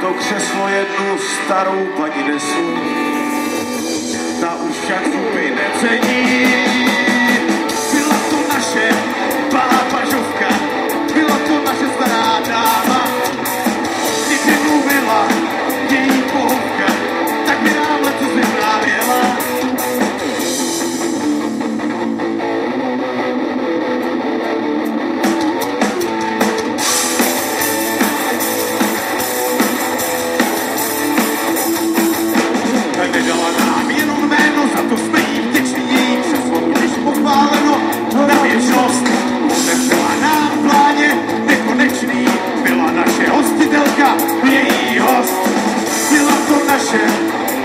to křeslo jednu starou paní nesu. Ta už však zupy necení. Byla to naše pápažovka, byla to naše stará dáma. Kdyby mluvila její pohovka, tak by nám letos vyprávěla. Tak nedala nám jenom jméno, za to jsme jí vděční, její křeslo když pochváleno na věčnost. Otevřela nám v pláně nekonečný, byla naše hostitelka, její host. Byla to naše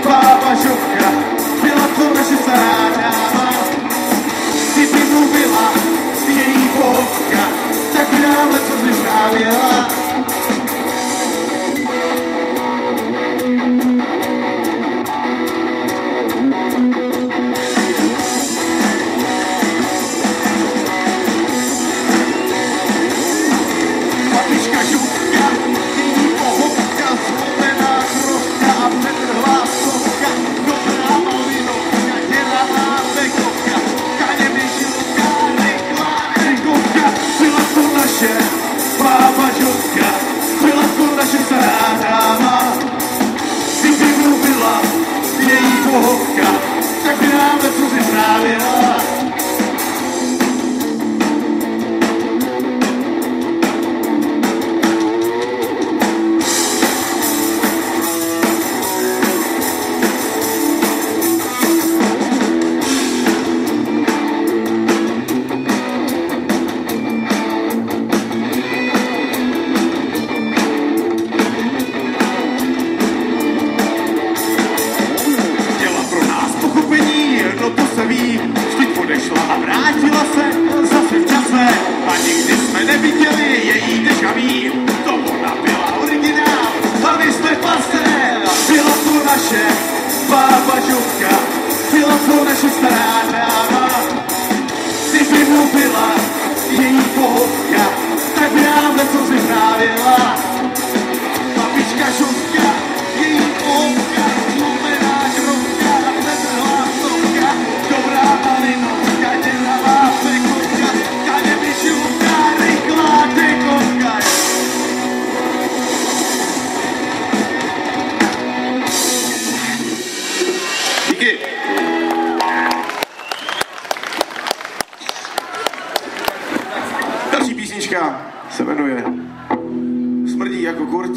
pápažovka, byla to naše stará dáma. Kdyby mluvila její pohovka, tak by nám letos vyprávěla. Tak by nám letos vyprávěla. Vždyť odešla a vrátila se zase v čase a nikdy jsme neviděli její dežaví. To ona byla originál a my jsme pasé. Byla to naše pápažovka, byla to naše stará dáma. Kdyby mluvila její pohovka, tak by nám letos vyprávěla. Babička Žovka, její pohovka, zlomená krovka, netrhlá stovka, dobrá malinovka, děravá pekovka, kaně myšilka, rychlá dekovka. Díky. Další písnička se jmenuje Smrdí jako kurt.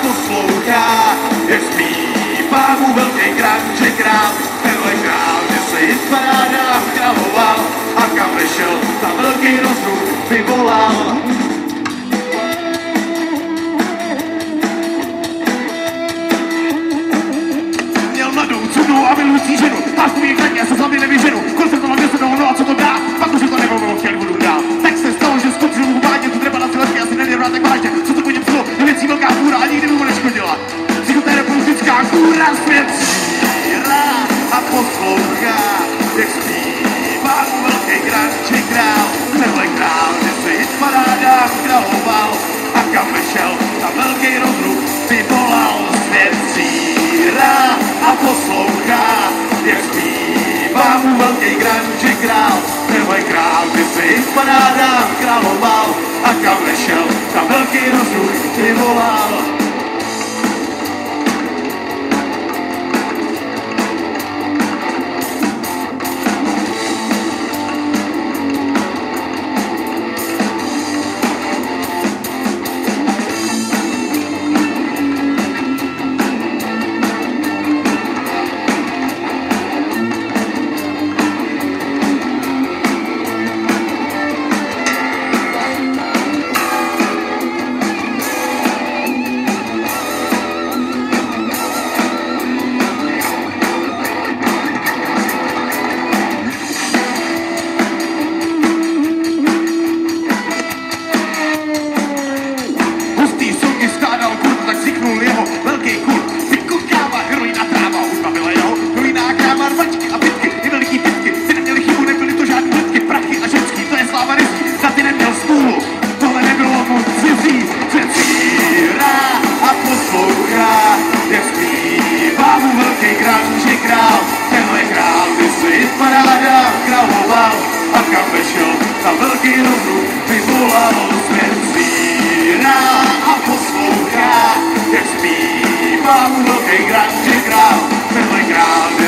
Poslouchá, jak zpívá mu velký král, že král, tenhle král, že se jít parádách královal a kam vešel, tam velký rozruch vyvolal. Měl mladou, cudnou a milující ženu, tážku jí kladně, se slavě nevyženu, koncert to hlavně se dohodlo a co to dá, pak už to nebylo, chtěl budu dál. Tak se stalo, že skočil mu vážně, tu treba na silesky, asi nevěděl tak vážně, co to po něm bylo, je věcí velká kůra a nikdy mu neškodila. Psychoterapeutická kůra svět šírá a poslouchá, jak zpívá velký král, či král, tenhle král. paráda královal a kam nešel, tam velký rozruch vyvolal. A kam vešel, tam velký rozruch vyvolal. Svět zírá a poslouchá, jak zpívá mu velký král, že král, tenhle král